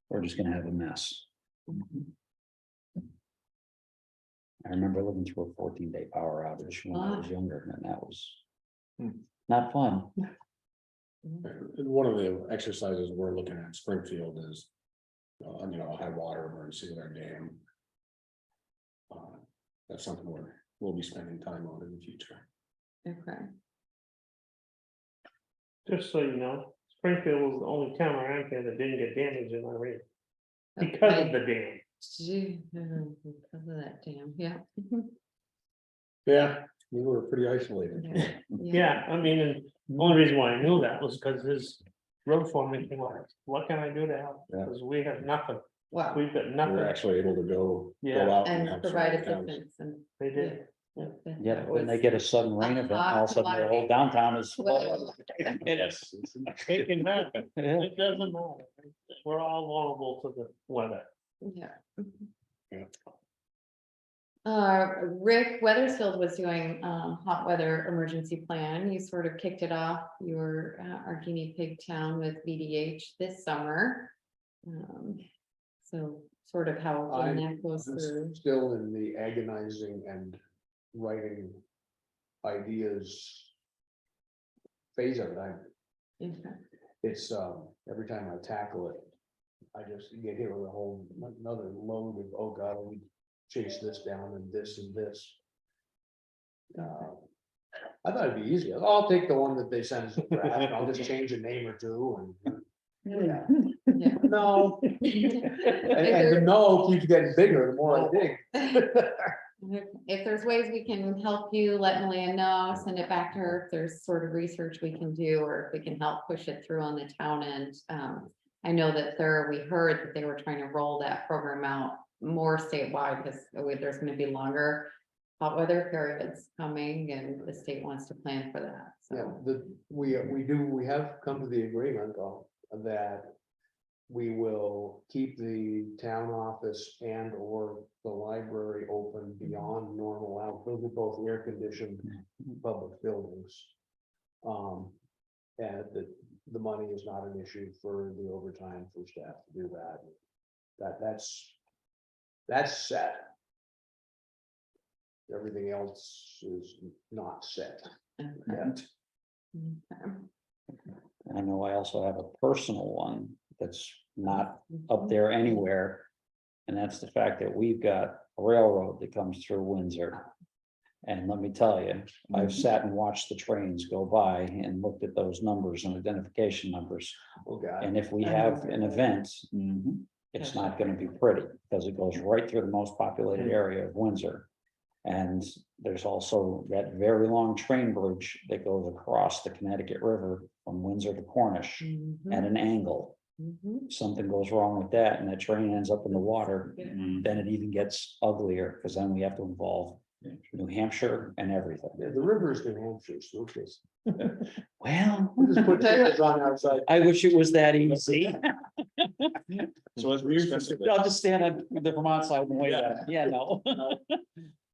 L: We're just gonna have a mess. I remember living through a 14-day power outage when I was younger, and that was not fun.
M: And one of the exercises we're looking at in Springfield is, a high water emergency with our dam. That's something we'll be spending time on in the future.
B: Okay.
J: Just so you know, Springfield was the only town around here that didn't get damaged in our rain. Because of the dam.
B: Because of that dam, yeah.
M: Yeah, we were pretty isolated.
J: Yeah, I mean, and the only reason why I knew that was because his road foreman came up, what can I do to help?
L: Yeah.
J: Because we have nothing,
B: Wow.
J: we've got
M: We
J: nothing.
M: were actually able to go
J: Yeah.
M: out
B: And
M: help
B: provide
M: some towns.
B: assistance and.
J: They did.
L: Yeah, when they get a sudden rain event, all of a sudden the whole downtown is.
B: Well-
L: Yes.
J: It can happen, it doesn't matter, we're all vulnerable to the weather.
B: Yeah.
M: Yeah.
B: Rick Weathersfield was doing hot weather emergency plan. You sort of kicked it off. You were our guinea pig town with VDH this summer. So sort of how when that goes through.
O: Still in the agonizing and writing ideas phase of it.
B: Okay.
O: It's every time I tackle it, I just get hit with a whole another load of, oh God, we chase this down and this and this. I thought it'd be easy. I'll take the one that they sent as a draft, and I'll just change a name or two and. Yeah.
B: Yeah.
O: No. And the no keeps getting bigger the more I dig.
B: If there's ways we can help you, let Malia know, send it back to her. If there's sort of research we can do, or if we can help push it through on the town end. I know that we heard that they were trying to roll that program out more statewide because there's gonna be longer hot weather periods coming and the state wants to plan for that.
O: Yeah,
B: So,
O: we have come to the agreement that we will keep the town office and or the library open beyond normal hours. Those are both air conditioned public buildings. And the money is not an issue for the overtime for staff to do that. That's set. Everything else is not set yet.
B: okay.
L: I know I also have a personal one that's not up there anywhere. And that's the fact that we've got a railroad that comes through Windsor. And let me tell you, I've sat and watched the trains go by and looked at those numbers and identification numbers.
O: Oh, God.
L: And if we have an event, it's not gonna be pretty, because it goes right through the most populated area of Windsor. And there's also that very long train bridge that goes across the Connecticut River from Windsor to Cornish at an angle. Something goes wrong with that and that train ends up in the water, then it even gets uglier, because then we have to involve New Hampshire and everything.
O: Yeah, the river is New Hampshire, so it's.
L: Well,
O: We'll just put tickets on outside.
L: I wish it was that easy.
M: So as we discussed it,
L: I'll just stand on the Vermont side and wait at it. Yeah, no.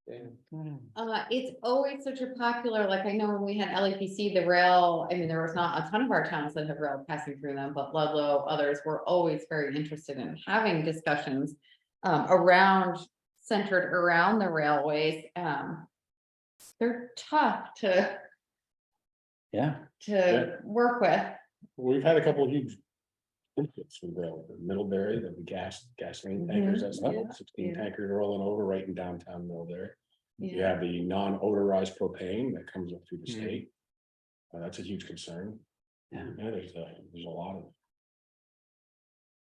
B: It's always such a popular, like I know when we had LAPC, the rail, I mean, there was not a ton of our towns that have rail passing through them, but Ludlow, others were always very interested in having discussions centered around the railways. They're tough to work with.
M: we've had a couple of huge inputs from the Middlebury, the gasoline tankers, that's
B: Yeah.
M: 16
B: Yeah.
M: tankers rolling over right in downtown Middlebury. You
B: Yeah.
M: have the non-odorized propane that comes up through the state. That's a huge concern.
L: Yeah.
M: There's a lot of.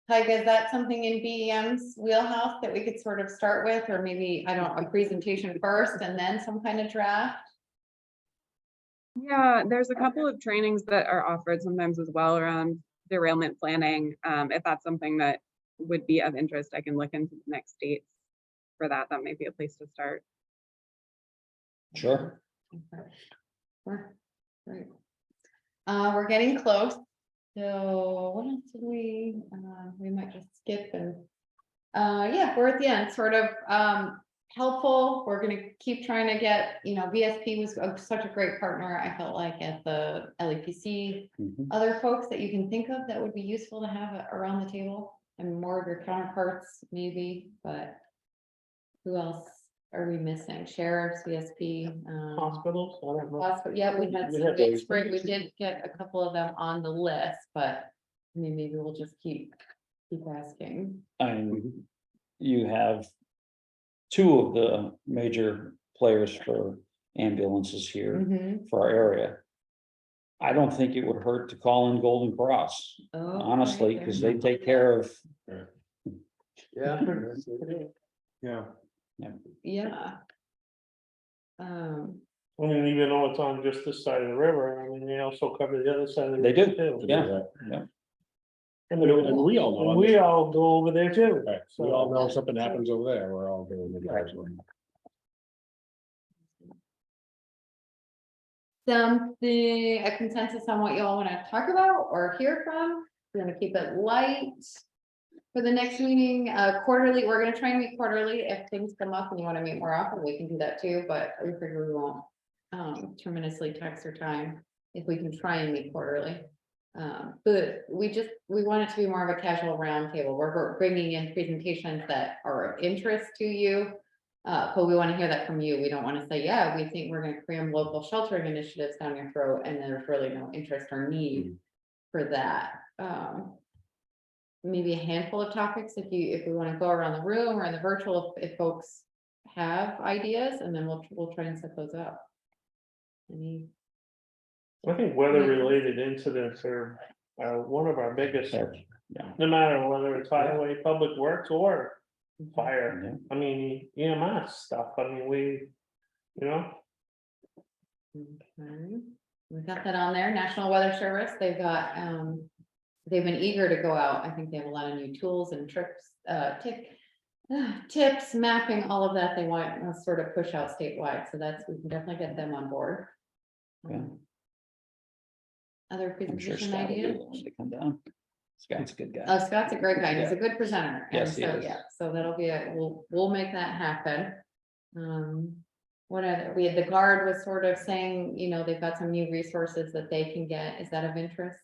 B: Tyga, is that something in BEM's wheelhouse that we could sort of start with, or maybe, I don't know, a presentation first and then some kind of draft?
F: Yeah, there's a couple of trainings that are offered sometimes as well around derailment planning. If that's something that would be of interest, I can look into the next dates for that. That might be a place to start.
L: Sure.
B: Okay. Sure. Great. We're getting close. So what else did we might just skip and, yeah, we're at the end, sort of, helpful. We're gonna keep trying to get, VSP was such a great partner, I felt like, at the LEPC.
L: Mhm.
B: Other folks that you can think of that would be useful to have around the table, and more of your counterparts maybe, but who else are we missing? Sheriffs, VSP,
J: Hospitals, I don't know.
B: yeah, we had
J: We
B: some
J: had
B: big
J: those.
B: spring, we did get a couple of them on the list, but I mean, maybe we'll just keep asking.
L: And you have two of the major players for ambulances here
B: Mhm.
L: for our area. I don't think it would hurt to call in Golden Cross,
B: Oh,
L: honestly, because they take care of,
O: Yeah.
J: Yeah.
B: Yeah.
J: I mean, even though it's on just this side of the river, I mean, they also cover the other side of the.
L: they
J: river
L: do,
J: too.
L: yeah, yeah.
J: And
M: And we all know.
J: and we all go over there too.
M: Right, we all know if something happens over there, we're all doing the guys.
B: Something, a consensus on what y'all want to talk about or hear from? We're gonna keep it light. For the next meeting, quarterly, we're gonna try and meet quarterly. If things come up and you want to meet more often, we can do that too, but we figure we won't. Tremendously tax our time if we can try and meet quarterly. But we want it to be more of a casual roundtable. We're bringing in presentations that are of interest to you. But we want to hear that from you. We don't want to say, yeah, we think we're going to cram local sheltering initiatives down your throat, and there's really no interest or need for that. Maybe a handful of topics if we want to go around the room or in the virtual, if folks have ideas, and then we'll try and set those up.
J: I think weather related incidents are one of our biggest,
L: Yeah.
J: no matter whether it's highway, public works or fire.
L: Yeah.
J: I mean, EMS stuff, I mean,
B: Okay. We got that on there. National Weather Service, they've got, they've been eager to go out. I think they have a lot of new tools and tricks, tips, mapping, all of that they want to sort of push out statewide. So we can definitely get them on board.
L: Yeah.
B: Other
L: I'm sure
B: presentation
L: Scott will
B: ideas?
L: do it when they come down. Scott's a good guy.
B: Oh, Scott's a great guy. He's a
L: Yeah.
B: good presenter. And
L: Yes, he
B: so,
L: is.
B: yeah, so that'll be we'll make that happen. What other, we had the guard was sort of saying, they've got some new resources that they can get. Is that of interest?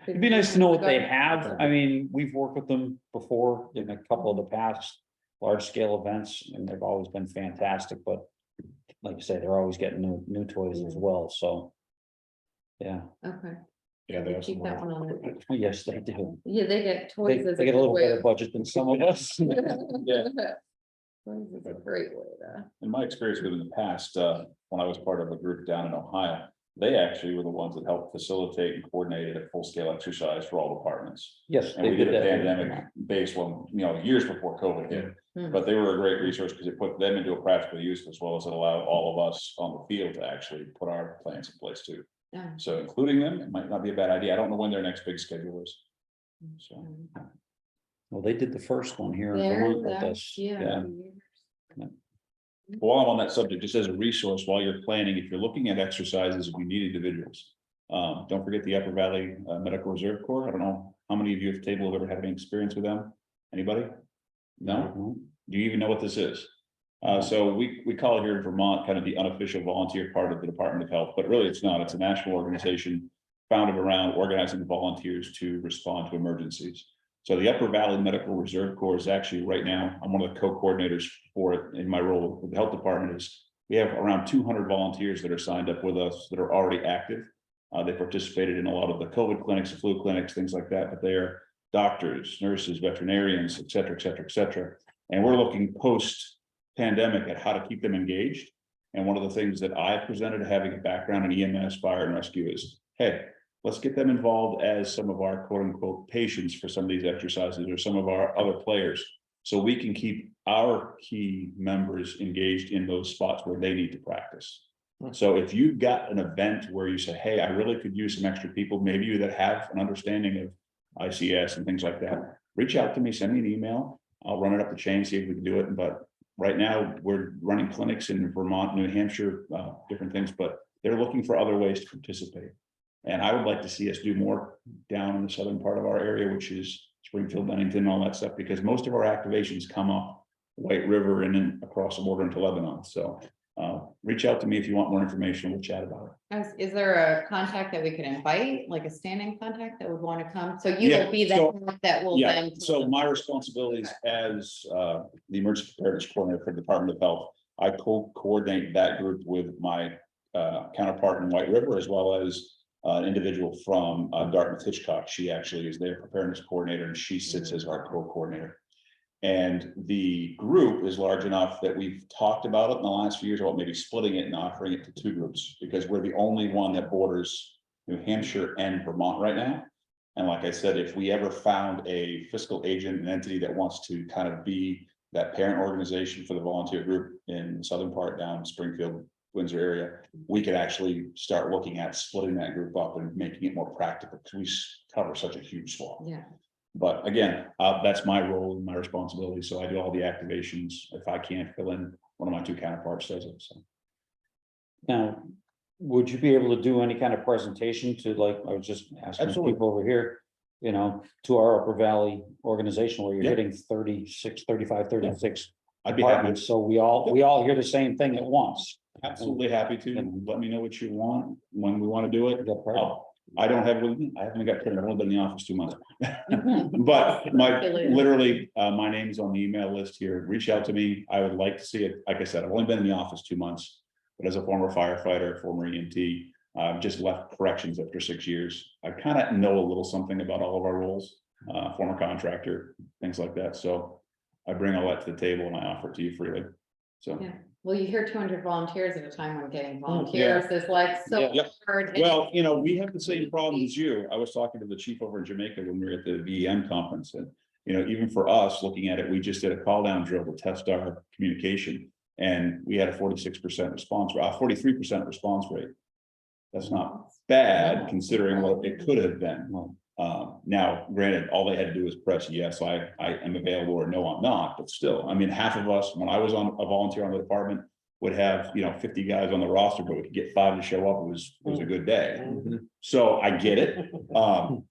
L: It'd be nice to know what they have. I mean, we've worked with them before in a couple of the past large scale events, and they've always been fantastic, but like you say, they're always getting new toys as well, so. Yeah.
B: Okay.
M: Yeah,
B: We'll keep that one on there.
L: Yes, they do.
B: Yeah, they get toys as
L: They get a little better
B: way.
L: budget than some of us.
M: Yeah.
B: Toys is a great way to.
L: In my experience with in the past, when I was part of a group down in Ohio, they actually were the ones that helped facilitate and coordinated a full-scale exercise for all departments. Yes. And we did a pandemic based one, years before COVID hit. But they were a great resource because it put them into a practical use as well as it allowed all of us on the field to actually put our plans in place too.
B: Yeah.
L: So including them, it might not be a bad idea. I don't know when their next big schedule is. So. Well, they did the first one here in Vermont with us.
B: Yeah.
L: While I'm on that subject, just as a resource, while you're planning, if you're looking at exercises, if you need individuals, don't forget the Upper Valley Medical Reserve Corps. I don't know how many of you at the table have ever had any experience with them? Anybody? No? Do you even know what this is? So we call it here in Vermont kind of the unofficial volunteer part of the Department of Health, but really it's not. It's a national organization founded around organizing volunteers to respond to emergencies. So the Upper Valley Medical Reserve Corps is actually right now, I'm one of the co-coordinators for it in my role with the health department. We have around 200 volunteers that are signed up with us that are already active. They participated in a lot of the COVID clinics, the flu clinics, things like that, but they are doctors, nurses, veterinarians, et cetera, et cetera, et cetera. And we're looking post-pandemic at how to keep them engaged. And one of the things that I presented, having a background in EMS, fire and rescue, is, hey, let's get them involved as some of our quote unquote patients for some of these exercises or some of our other players. So we can keep our key members engaged in those spots where they need to practice. So if you've got an event where you say, hey, I really could use some extra people, maybe you that have an understanding of ICS and things like that, reach out to me, send me an email. I'll run it up the chain, see if we can do it. But right now we're running clinics in Vermont, New Hampshire, different things, but they're looking for other ways to participate. And I would like to see us do more down in the southern part of our area, which is Springfield, Bennington, all that stuff, because most of our activations come up White River and then across the border into Lebanon. So reach out to me if you want more information. We'll chat about it.
B: Is there a contact that we could invite, like a standing contact that would want to come? So you
L: Yeah,
B: will be the
L: so-
B: one that will
L: Yeah,
B: then.
L: so my responsibilities as the emergency preparedness coordinator for the Department of Health, I coordinate that group with my counterpart in White River, as well as an individual from Dartmouth Hitchcock. She actually is their preparedness coordinator, and she sits as our co-coordinator. And the group is large enough that we've talked about it in the last few years about maybe splitting it and offering it to two groups, because we're the only one that borders New Hampshire and Vermont right now. And like I said, if we ever found a fiscal agent, an entity that wants to kind of be that parent organization for the volunteer group in the southern part down Springfield, Windsor area, we could actually start looking at splitting that group up and making it more practical, because we cover such a huge swath.
B: Yeah.
L: But again, that's my role and my responsibility. So I do all the activations. If I can't fill in, one of my two counterparts does it. So.
R: Now, would you be able to do any kind of presentation to, like, I was just asking
L: Absolutely.
R: people over here, you know, to our Upper Valley organization where you're
L: Yeah.
R: hitting 36, 35, 36
L: I'd be happy.
R: departments. So we all hear the same thing at once.
L: Absolutely happy to. Let me know what you want, when we want to do it. I don't have, I haven't got printed. I've only been in the office 2 months. But literally, my name's on the email list here. Reach out to me. I would like to see it. Like I said, I've only been in the office 2 months, but as a former firefighter, former EMT, I've just left corrections after 6 years. I kind of know a little something about all of our roles, former contractor, things like that. So I bring all that to the table and I offer it to you freely. So.
B: Yeah. Well, you hear 200 volunteers at a time when getting volunteers is like so
L: Yep.
B: hard.
L: Well, you know, we have the same problem as you. I was talking to the chief over in Jamaica when we were at the VEM conference, and you know, even for us looking at it, we just did a call down drill to test our communication, and we had a 46% response rate, 43% response rate. That's not bad considering what it could have been. Now, granted, all they had to do was press yes, I am available, or no, I'm not, but still, I mean, half of us, when I was on a volunteer on the department, would have, you know, 50 guys on the roster, but we could get 5 to show up. It was a good day. So I get it.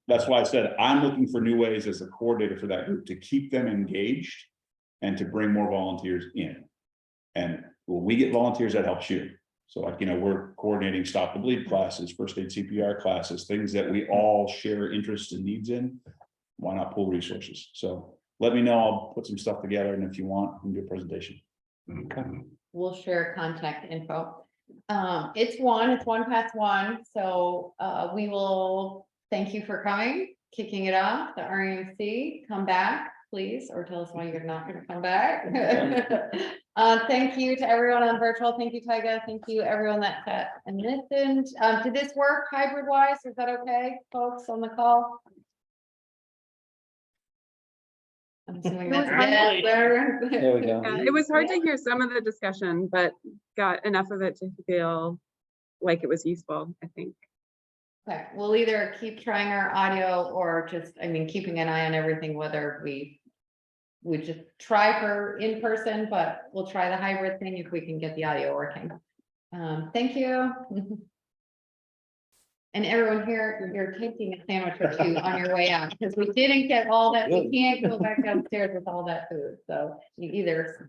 L: That's why I said I'm looking for new ways as a coordinator for that group to keep them engaged and to bring more volunteers in. And when we get volunteers, that helps you. So like, you know, we're coordinating stop the bleed classes, first aid CPR classes, things that we all share interests and needs in. Why not pool resources? So let me know. I'll put some stuff together, and if you want, we can do a presentation.
R: Okay.
B: We'll share contact info. It's 1:01. So we will thank you for coming, kicking it off, the REMC. Come back, please, or tell us why you're not going to come back. Thank you to everyone on virtual. Thank you, Tyga. Thank you, everyone that sat and listened. Did this work hybrid wise? Is that okay, folks on the call? I'm assuming that's yes.
R: There we go.
F: Yeah, it was hard to hear some of the discussion, but got enough of it to feel like it was useful, I think.
B: Okay, we'll either keep trying our audio or just, I mean, keeping an eye on everything, whether we just try for in person, but we'll try the hybrid thing if we can get the audio working. Thank you. And everyone here, you're taking a sandwich or two on your way out, because we didn't get all that, we can't go back downstairs with all that food, so you either